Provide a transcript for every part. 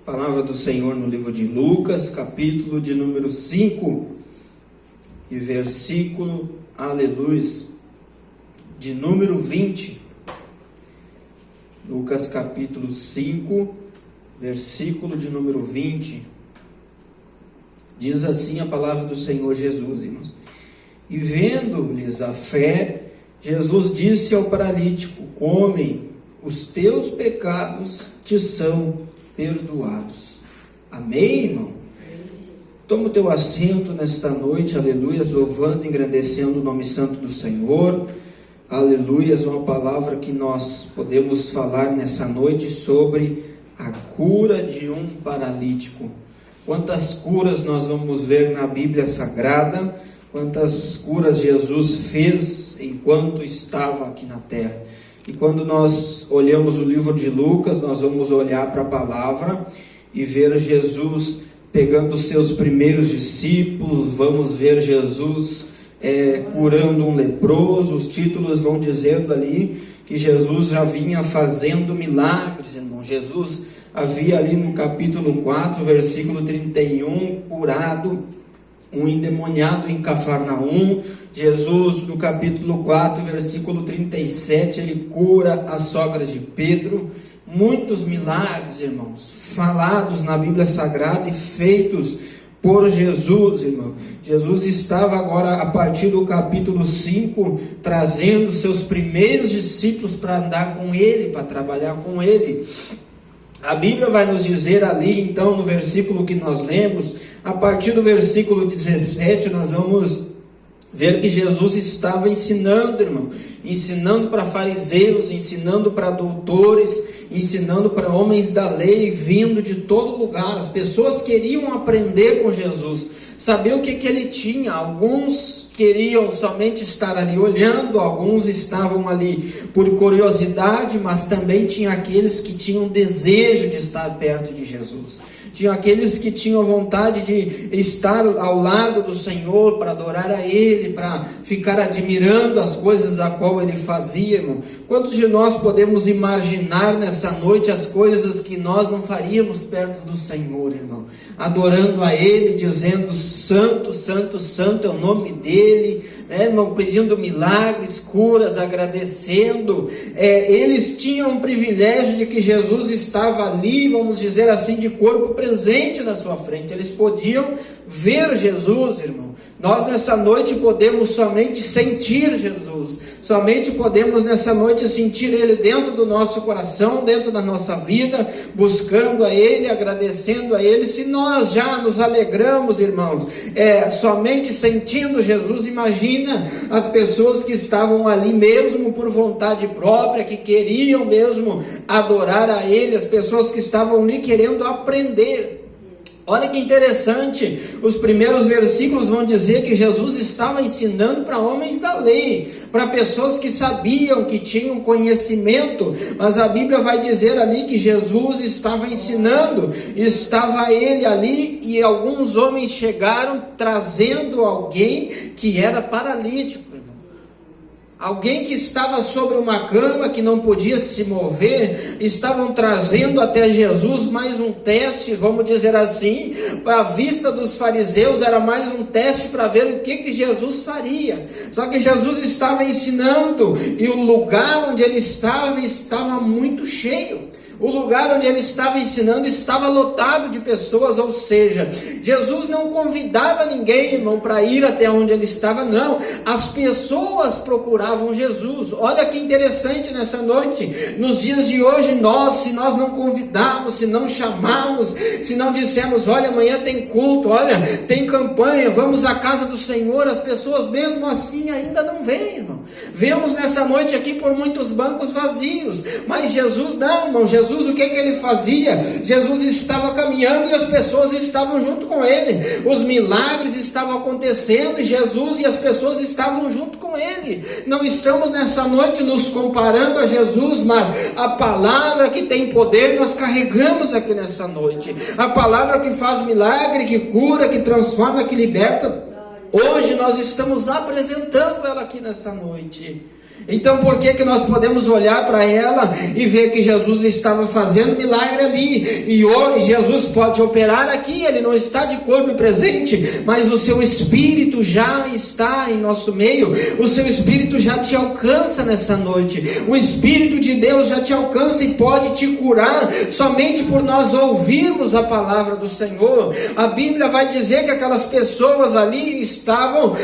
Palavra do Senhor no livro de Lucas, capítulo de número 5 e versículo, aleluia, de número 20. Lucas capítulo 5, versículo de número 20. Diz assim a palavra do Senhor Jesus, irmãos. E vendo-lhes a fé, Jesus disse ao paralítico: Homem, os teus pecados te são perdoados. Amém, irmão? Toma o teu assento nesta noite, aleluia, louvando e engrandecendo o nome santo do Senhor. Aleluias, uma palavra que nós podemos falar nessa noite sobre a cura de um paralítico. Quantas curas nós vamos ver na Bíblia Sagrada, quantas curas Jesus fez enquanto estava aqui na terra. E quando nós olhamos o livro de Lucas, nós vamos olhar para a palavra e ver Jesus pegando os seus primeiros discípulos, vamos ver Jesus curando um leproso. Os títulos vão dizendo ali que Jesus já vinha fazendo milagres, irmão. Jesus havia ali no capítulo 4, versículo 31, curado um endemoniado em Cafarnaum. Jesus, no capítulo 4, versículo 37, ele cura a sogra de Pedro. Muitos milagres, irmãos, falados na Bíblia Sagrada e feitos por Jesus, irmão. Jesus estava agora, a partir do capítulo 5, trazendo seus primeiros discípulos para andar com ele, para trabalhar com ele. A Bíblia vai nos dizer ali, então, no versículo que nós lemos, a partir do versículo 17, nós vamos ver que Jesus estava ensinando, irmão, ensinando para fariseus, ensinando para doutores, ensinando para homens da lei, vindo de todo lugar. As pessoas queriam aprender com Jesus, saber o que ele tinha. Alguns queriam somente estar ali olhando, alguns estavam ali por curiosidade, mas também tinha aqueles que tinham desejo de estar perto de Jesus. Tinha aqueles que tinham vontade de estar ao lado do Senhor, para adorar a Ele, para ficar admirando as coisas a qual Ele fazia, irmão. Quantos de nós podemos imaginar nessa noite as coisas que nós não faríamos perto do Senhor, irmão? Adorando a Ele, dizendo: Santo, Santo, Santo é o nome dEle, né, irmão? Pedindo milagres, curas, agradecendo. Eles tinham o privilégio de que Jesus estava ali, vamos dizer assim, de corpo presente na sua frente. Eles podiam ver Jesus, irmão. Nós nessa noite podemos somente sentir Jesus, somente podemos nessa noite sentir Ele dentro do nosso coração, dentro da nossa vida, buscando a Ele, agradecendo a Ele. Se nós já nos alegramos, irmãos, somente sentindo Jesus, imagina as pessoas que estavam ali mesmo por vontade própria, que queriam mesmo adorar a Ele, as pessoas que estavam ali querendo aprender. Olha que interessante, os primeiros versículos vão dizer que Jesus estava ensinando para homens da lei, para pessoas que sabiam, que tinham conhecimento, mas a Bíblia vai dizer ali que Jesus estava ensinando, estava ele ali e alguns homens chegaram trazendo alguém que era paralítico. Alguém que estava sobre uma cama, que não podia se mover, estavam trazendo até Jesus mais um teste, vamos dizer assim, para a vista dos fariseus, era mais um teste para ver o que Jesus faria. Só que Jesus estava ensinando, e o lugar onde ele estava muito cheio. O lugar onde ele estava ensinando estava lotado de pessoas, ou seja, Jesus não convidava ninguém, irmão, para ir até onde ele estava, não. As pessoas procuravam Jesus. Olha que interessante nessa noite. Nos dias de hoje, se nós não convidarmos, se não chamarmos, se não dissermos: olha, amanhã tem culto, olha, tem campanha, vamos à casa do Senhor, as pessoas mesmo assim ainda não vêm, irmão. Vemos nessa noite aqui por muitos bancos vazios, mas Jesus não, irmão. Jesus, o que ele fazia? Jesus estava caminhando e as pessoas estavam junto com ele. Os milagres estavam acontecendo e Jesus e as pessoas estavam junto com ele. Não estamos nessa noite nos comparando a Jesus, mas a palavra que tem poder nós carregamos aqui nessa noite. A palavra que faz milagre, que cura, que transforma, que liberta. Hoje nós estamos apresentando ela aqui nessa noite. Então por que nós podemos olhar para ela e ver que Jesus estava fazendo milagre ali? E hoje Jesus pode operar aqui, Ele não está de corpo presente, mas o seu Espírito já está em nosso meio, o seu Espírito já te alcança nessa noite, o Espírito de Deus já te alcança e pode te curar, somente por nós ouvirmos a palavra do Senhor. A Bíblia vai dizer que aquelas pessoas ali estavam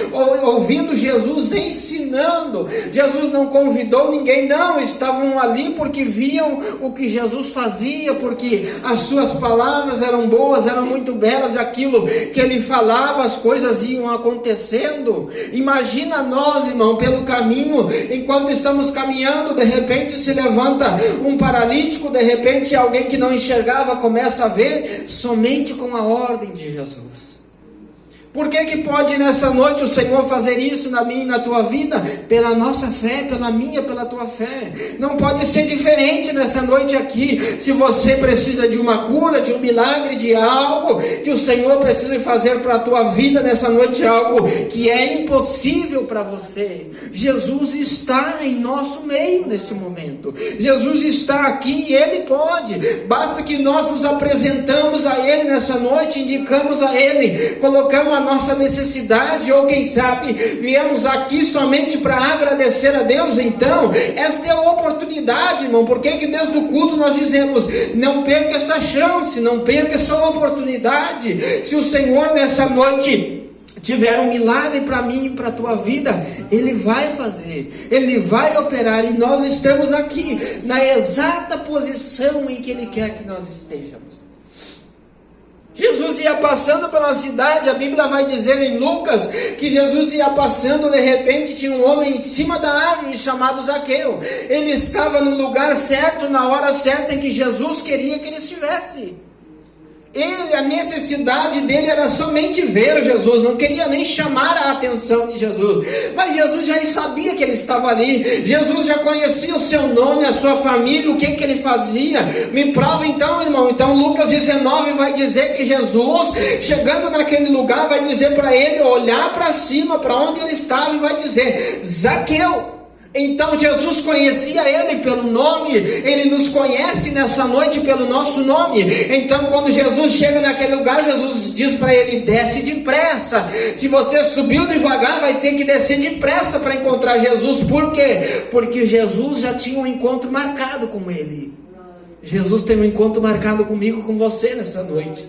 ouvindo Jesus ensinando. Jesus não convidou ninguém, não, estavam ali porque viam o que Jesus fazia, porque as suas palavras eram boas, eram muito belas, aquilo que ele falava, as coisas iam acontecendo. Imagina nós, irmão, pelo caminho, enquanto estamos caminhando, de repente se levanta um paralítico, de repente alguém que não enxergava começa a ver, somente com a ordem de Jesus. Por que pode nessa noite o Senhor fazer isso na minha e na tua vida? Pela nossa fé, pela minha, pela tua fé. Não pode ser diferente nessa noite aqui. Se você precisa de uma cura, de um milagre, de algo que o Senhor precisa fazer para a tua vida nessa noite, algo que é impossível para você, Jesus está em nosso meio nesse momento. Jesus está aqui e Ele pode. Basta que nós nos apresentamos a Ele nessa noite, indicamos a Ele, colocamos a nossa necessidade, ou quem sabe viemos aqui somente para agradecer a Deus. Então esta é a oportunidade, irmão. Por que desde o culto nós dizemos: não perca essa chance, não perca essa oportunidade? Se o Senhor nessa noite tiver um milagre para mim e para a tua vida, Ele vai fazer, Ele vai operar, e nós estamos aqui na exata posição em que Ele quer que nós estejamos. Jesus ia passando pela cidade, a Bíblia vai dizer em Lucas que Jesus ia passando, de repente tinha um homem em cima da árvore chamado Zaqueu. Ele estava no lugar certo, na hora certa em que Jesus queria que ele estivesse. A necessidade dele era somente ver Jesus, não queria nem chamar a atenção de Jesus, mas Jesus já sabia que ele estava ali, Jesus já conhecia o seu nome, a sua família, o que ele fazia. Me prova então, irmão. Então Lucas 19 vai dizer que Jesus, chegando naquele lugar, vai dizer para ele olhar para cima, para onde ele estava, e vai dizer: Zaqueu. Então Jesus conhecia ele pelo nome, Ele nos conhece nessa noite pelo nosso nome. Então quando Jesus chega naquele lugar, Jesus diz para ele: desce depressa. Se você subiu devagar, vai ter que descer depressa para encontrar Jesus. Por quê? Porque Jesus já tinha um encontro marcado com ele. Jesus tem um encontro marcado comigo, com você nessa noite.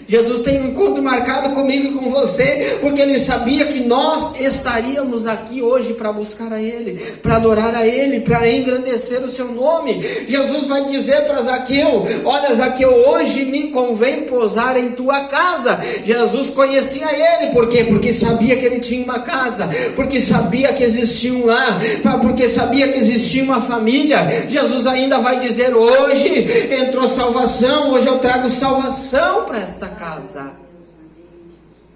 Jesus tem um encontro marcado comigo e com você, porque Ele sabia que nós estaríamos aqui hoje para buscar a Ele, para adorar a Ele, para engrandecer o seu nome. Jesus vai dizer para Zaqueu: olha, Zaqueu, hoje me convém pousar em tua casa. Jesus conhecia ele, por quê? Porque sabia que ele tinha uma casa, porque sabia que existia um lar, porque sabia que existia uma família. Jesus ainda vai dizer: hoje entrou salvação, hoje eu trago salvação para esta casa.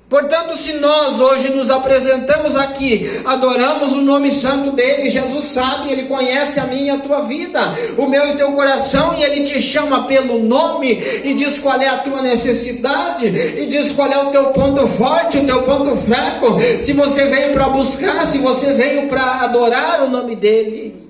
Portanto, se nós hoje nos apresentamos aqui, adoramos o nome santo dele, Jesus sabe, Ele conhece a minha e a tua vida, o meu e teu coração, e Ele te chama pelo nome, e diz qual é a tua necessidade, e diz qual é o teu ponto forte, o teu ponto fraco, se você veio para buscar, se você veio para adorar o nome dele.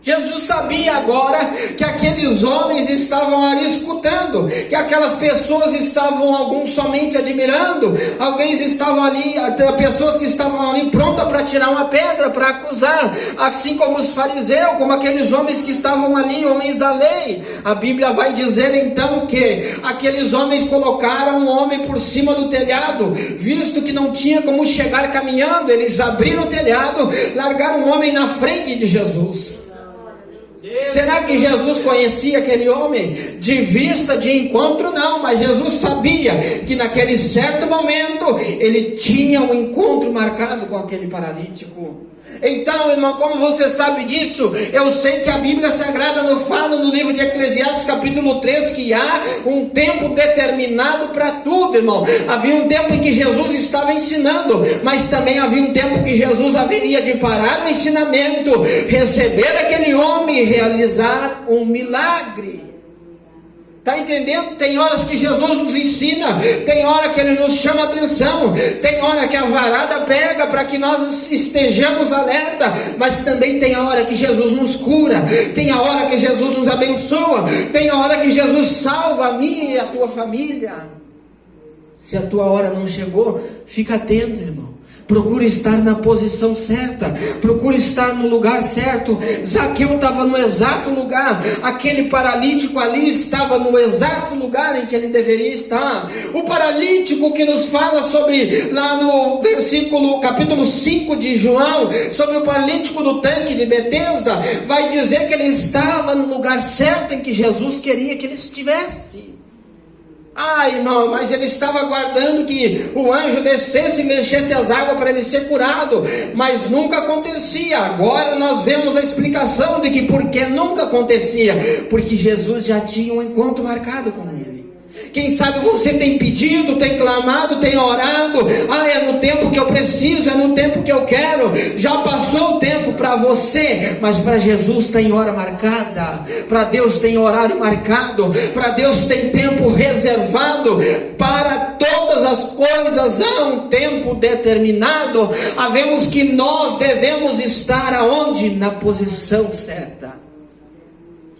Jesus sabia agora que aqueles homens estavam ali escutando, que aquelas pessoas estavam, alguns somente admirando, alguns estavam ali, pessoas que estavam ali prontas para tirar uma pedra, para acusar, assim como os fariseus, como aqueles homens que estavam ali, homens da lei. A Bíblia vai dizer então que aqueles homens colocaram um homem por cima do telhado, visto que não tinha como chegar caminhando, eles abriram o telhado, largaram um homem na frente de Jesus. Será que Jesus conhecia aquele homem? De vista, de encontro, não, mas Jesus sabia que naquele certo momento ele tinha um encontro marcado com aquele paralítico. Então, irmão, como você sabe disso? Eu sei que a Bíblia Sagrada nos fala no livro de Eclesiastes capítulo 3 que há um tempo determinado para tudo, irmão. Havia um tempo em que Jesus estava ensinando, mas também havia um tempo que Jesus haveria de parar o ensinamento, receber aquele homem e realizar um milagre. Está entendendo? Tem horas que Jesus nos ensina, tem hora que Ele nos chama a atenção, tem hora que a varada pega para que nós estejamos alerta, mas também tem a hora que Jesus nos cura, tem a hora que Jesus nos abençoa, tem a hora que Jesus salva a minha e a tua família. Se a tua hora não chegou, fica atento, irmão. Procure estar na posição certa, procure estar no lugar certo. Zaqueu estava no exato lugar, aquele paralítico ali estava no exato lugar em que ele deveria estar. O paralítico que nos fala sobre, lá no capítulo 5 de João, sobre o paralítico do tanque de Betesda, vai dizer que ele estava no lugar certo em que Jesus queria que ele estivesse. Irmão, mas ele estava aguardando que o anjo descesse e mexesse as águas para ele ser curado, mas nunca acontecia. Agora nós vemos a explicação de que por que nunca acontecia, porque Jesus já tinha um encontro marcado com ele. Quem sabe você tem pedido, tem clamado, tem orado, é no tempo que eu preciso, é no tempo que eu quero. Já passou o tempo para você, mas para Jesus tem hora marcada, para Deus tem horário marcado, para Deus tem tempo reservado. Para todas as coisas há um tempo determinado. Havemos que nós devemos estar aonde? Na posição certa.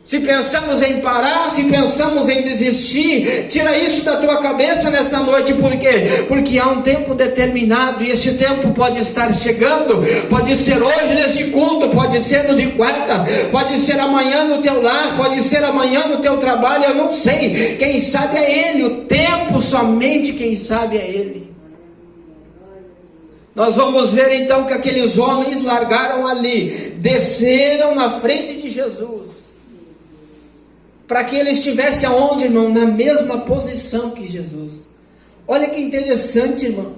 Se pensamos em parar, se pensamos em desistir, tira isso da tua cabeça nessa noite. Por quê? Porque há um tempo determinado, e esse tempo pode estar chegando, pode ser hoje nesse culto, pode ser no de quarta, pode ser amanhã no teu lar, pode ser amanhã no teu trabalho, eu não sei. Quem sabe é Ele, o tempo somente quem sabe é Ele. Nós vamos ver então que aqueles homens largaram ali, desceram na frente de Jesus, para que ele estivesse aonde, irmão? Na mesma posição que Jesus. Olha que interessante, irmão.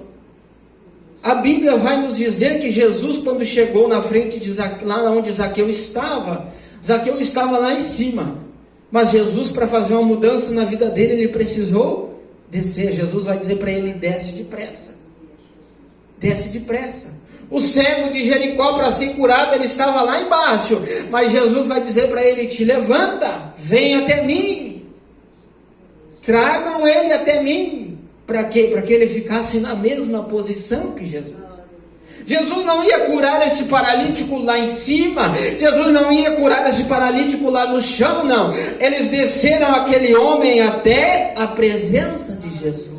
A Bíblia vai nos dizer que Jesus, quando chegou na frente de lá onde Zaqueu estava lá em cima. Mas Jesus, para fazer uma mudança na vida dele, ele precisou descer. Jesus vai dizer para ele: desce depressa. Desce depressa. O cego de Jericó, para ser curado, ele estava lá embaixo, mas Jesus vai dizer para ele: te levanta, vem até mim, tragam ele até mim. Para quê? Para que ele ficasse na mesma posição que Jesus. Jesus não ia curar esse paralítico lá em cima, Jesus não ia curar esse paralítico lá no chão, não. Eles desceram aquele homem até a presença de Jesus.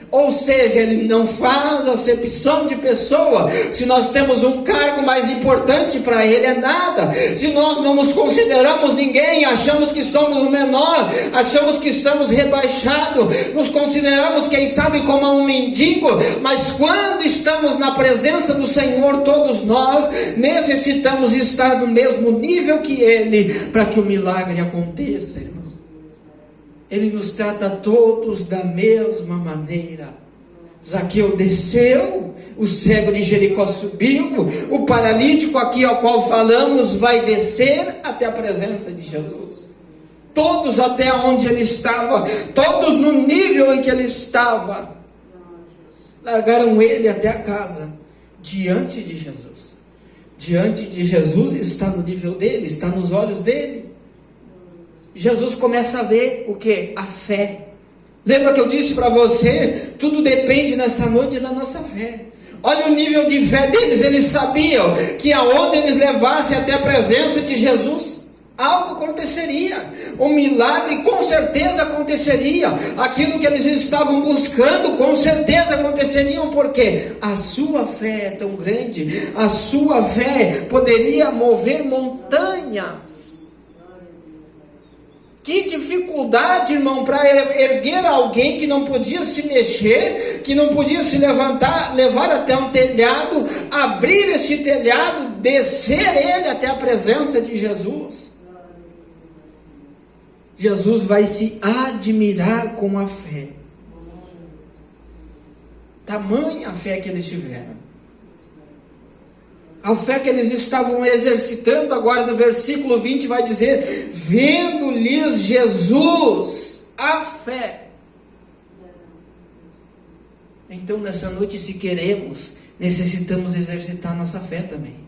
Ou seja, ele não faz acepção de pessoa. Se nós temos um cargo mais importante, para ele é nada. Se nós não nos consideramos ninguém, achamos que somos o menor, achamos que estamos rebaixados, nos consideramos, quem sabe, como um mendigo. Mas quando estamos na presença do Senhor, todos nós necessitamos estar no mesmo nível que Ele, para que o milagre aconteça, irmão. Ele nos trata todos da mesma maneira. Zaqueu desceu, o cego de Jericó subiu, o paralítico aqui ao qual falamos vai descer até a presença de Jesus. Todos até onde ele estava, todos no nível em que ele estava, largaram ele até a casa, diante de Jesus. Diante de Jesus está no nível dele, está nos olhos dele. Jesus começa a ver o que? A fé. Lembra que eu disse para você? Tudo depende nessa noite da nossa fé. Olha o nível de fé deles. Eles sabiam que aonde eles levassem até a presença de Jesus, algo aconteceria. Um milagre com certeza aconteceria. Aquilo que eles estavam buscando com certeza aconteceria. Porque a sua fé é tão grande. A sua fé poderia mover montanhas. Que dificuldade, irmão, para erguer alguém que não podia se mexer, que não podia se levantar, levar até um telhado, abrir esse telhado, descer ele até a presença de Jesus. Jesus vai se admirar com a fé. Tamanha a fé que eles tiveram. A fé que eles estavam exercitando. Agora no versículo 20 vai dizer: vendo-lhes Jesus a fé. Então nessa noite, se queremos, necessitamos exercitar nossa fé também.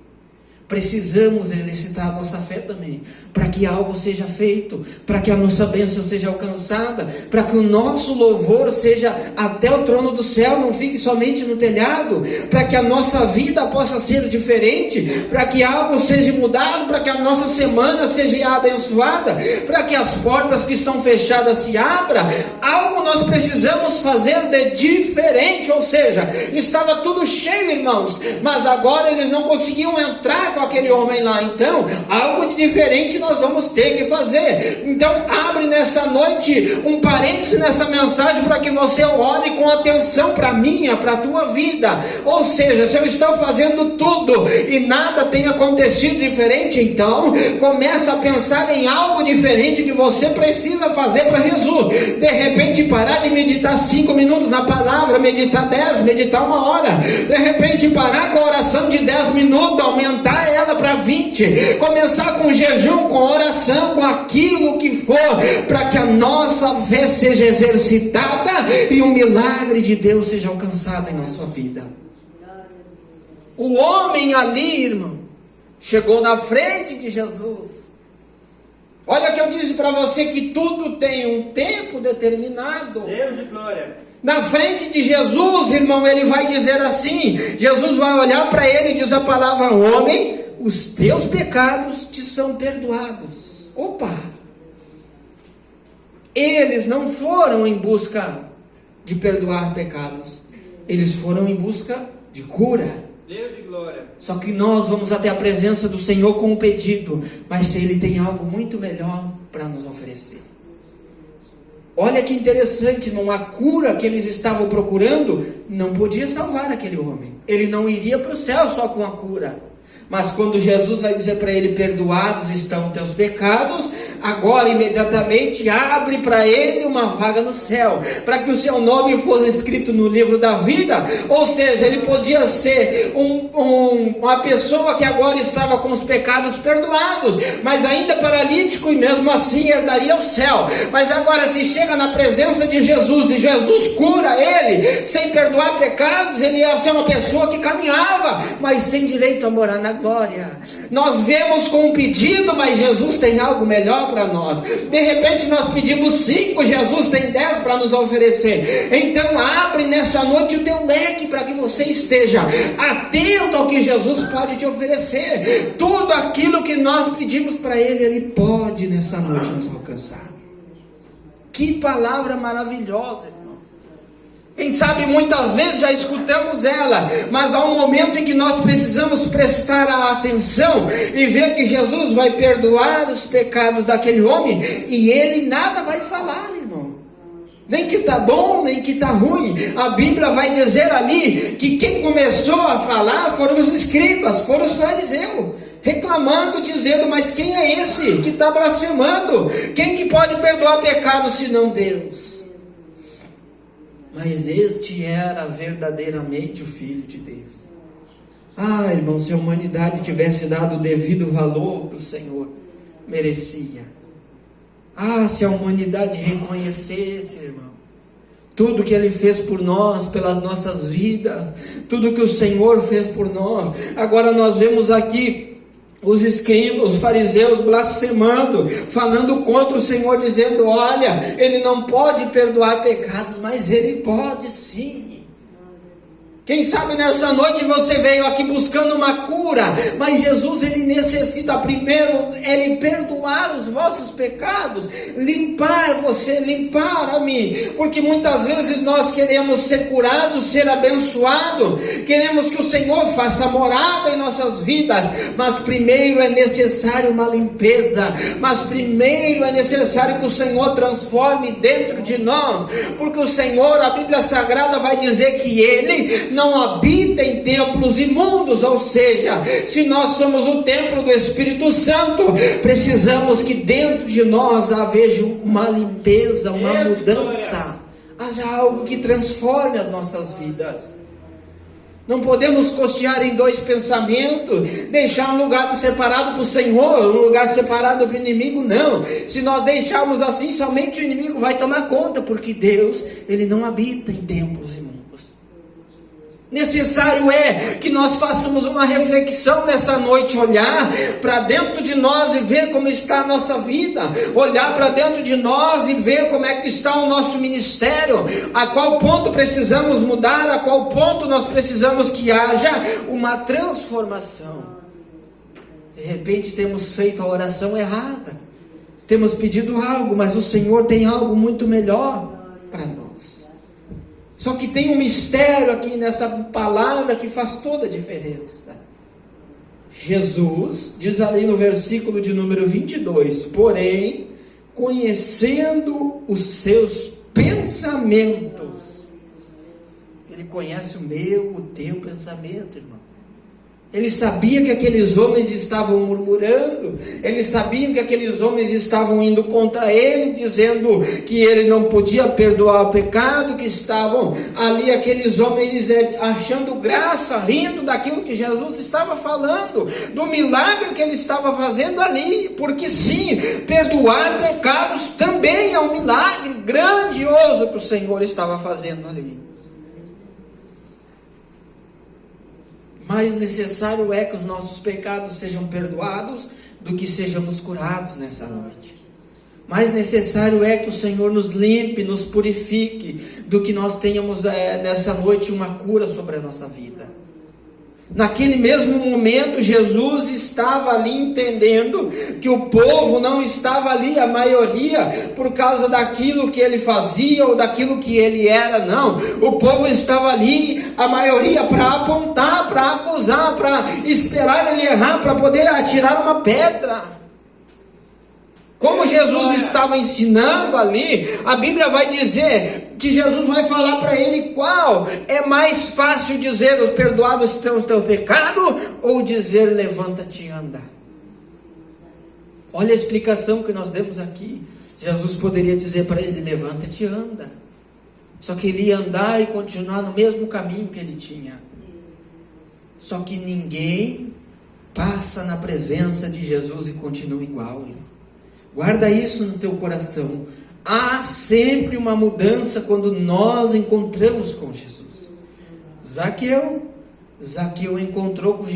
Precisamos exercitar a nossa fé também, para que algo seja feito, para que a nossa bênção seja alcançada, para que o nosso louvor seja até o trono do céu, não fique somente no telhado, para que a nossa vida possa ser diferente, para que algo seja mudado, para que a nossa semana seja abençoada, para que as portas que estão fechadas se abram. Algo nós precisamos fazer de diferente, ou seja, estava tudo cheio, irmãos, mas agora eles não conseguiam entrar com aquele homem lá. Então, algo de diferente nós vamos ter que fazer. Então, abre nessa noite um parêntese nessa mensagem para que você olhe com atenção para a minha, para a tua vida. Ou seja, se eu estou fazendo tudo e nada tem acontecido diferente, então começa a pensar em algo diferente que você precisa fazer para Jesus. De repente, parar de meditar 5 minutos na palavra, meditar 10, meditar 1 hora. De repente, parar com a oração de 10 minutos, aumentar ela para 20, começar com jejum, com oração, com aquilo que for, para que a nossa fé seja exercitada e o milagre de Deus seja alcançado em nossa vida. O homem ali, irmão, chegou na frente de Jesus. Olha que eu disse para você que tudo tem um tempo determinado. Deus de glória. Na frente de Jesus, irmão, ele vai dizer assim, Jesus vai olhar para ele e diz a palavra: homem, os teus pecados te são perdoados. Opa! Eles não foram em busca de perdoar pecados, eles foram em busca de cura. Deus de glória. Só que nós vamos até a presença do Senhor com um pedido, mas Ele tem algo muito melhor para nos oferecer. Olha que interessante, irmão, a cura que eles estavam procurando não podia salvar aquele homem. Ele não iria para o céu só com a cura. Mas quando Jesus vai dizer para ele: perdoados estão teus pecados, agora imediatamente abre para ele uma vaga no céu, para que o seu nome fosse escrito no livro da vida. Ou seja, ele podia ser uma pessoa que agora estava com os pecados perdoados, mas ainda paralítico, e mesmo assim herdaria o céu. Mas agora, se chega na presença de Jesus e Jesus cura ele, sem perdoar pecados, ele ia ser uma pessoa que caminhava, mas sem direito a morar na glória. Nós vemos com um pedido, mas Jesus tem algo melhor para nós. De repente nós pedimos 5, Jesus tem 10 para nos oferecer. Então abre nessa noite o teu leque para que você esteja atento ao que Jesus pode te oferecer. Tudo aquilo que nós pedimos para Ele, Ele pode nessa noite nos alcançar. Que palavra maravilhosa, irmão. Quem sabe muitas vezes já escutamos ela, mas há um momento em que nós precisamos prestar a atenção e ver que Jesus vai perdoar os pecados daquele homem, e ele nada vai falar, irmão. Nem que está bom, nem que está ruim. A Bíblia vai dizer ali que quem começou a falar foram os escribas, foram os fariseus, reclamando, dizendo: mas quem é esse que está blasfemando? Quem que pode perdoar pecados senão Deus? Mas este era verdadeiramente o Filho de Deus. Ah, irmão, se a humanidade tivesse dado o devido valor para o Senhor, merecia. Ah, se a humanidade reconhecesse, irmão, tudo que Ele fez por nós, pelas nossas vidas, tudo que o Senhor fez por nós. Agora nós vemos aqui os escribas, os fariseus blasfemando, falando contra o Senhor, dizendo: olha, Ele não pode perdoar pecados, mas Ele pode sim. Quem sabe nessa noite você veio aqui buscando uma cura, mas Jesus, Ele necessita primeiro Ele perdoar os vossos pecados, limpar você, limpar a mim, porque muitas vezes nós queremos ser curados, ser abençoados, queremos que o Senhor faça morada em nossas vidas, mas primeiro é necessário uma limpeza, mas primeiro é necessário que o Senhor transforme dentro de nós, porque o Senhor, a Bíblia Sagrada vai dizer que Ele não habita em templos imundos, ou seja, se nós somos o templo do Espírito Santo, precisamos que dentro de nós haja uma limpeza, uma mudança, haja algo que transforme as nossas vidas. Não podemos costear em 2 pensamentos, deixar um lugar separado para o Senhor, um lugar separado para o inimigo, não. Se nós deixarmos assim, somente o inimigo vai tomar conta, porque Deus, Ele não habita em templos imundos. Necessário é que nós façamos uma reflexão nessa noite, olhar para dentro de nós e ver como está a nossa vida, olhar para dentro de nós e ver como é que está o nosso ministério, a qual ponto precisamos mudar, a qual ponto nós precisamos que haja uma transformação. De repente temos feito a oração errada, temos pedido algo, mas o Senhor tem algo muito melhor para nós. Só que tem um mistério aqui nessa palavra que faz toda a diferença. Jesus diz ali no versículo de número 22, porém, conhecendo os seus pensamentos. Ele conhece o meu, o teu pensamento, irmão. Ele sabia que aqueles homens estavam murmurando, ele sabia que aqueles homens estavam indo contra ele, dizendo que ele não podia perdoar o pecado, que estavam ali aqueles homens achando graça, rindo daquilo que Jesus estava falando, do milagre que ele estava fazendo ali, porque sim, perdoar pecados também é um milagre grandioso que o Senhor estava fazendo ali. Mais necessário é que os nossos pecados sejam perdoados do que sejamos curados nessa noite. Mais necessário é que o Senhor nos limpe, nos purifique, do que nós tenhamos nessa noite uma cura sobre a nossa vida. Naquele mesmo momento, Jesus estava ali entendendo que o povo não estava ali, a maioria, por causa daquilo que ele fazia ou daquilo que ele era, não. O povo estava ali, a maioria, para apontar, para acusar, para esperar ele errar, para poder atirar uma pedra. Como Jesus estava ensinando ali, a Bíblia vai dizer que Jesus vai falar para ele qual é mais fácil dizer, perdoados estão os teus pecados, ou dizer, levanta-te e anda. Olha a explicação que nós demos aqui. Jesus poderia dizer para ele, levanta-te e anda. Só que ele ia andar e continuar no mesmo caminho que ele tinha. Só que ninguém passa na presença de Jesus e continua igual, irmão. Guarda isso no teu coração. Há sempre uma mudança quando nós encontramos com Jesus. Zaqueu encontrou com Jesus.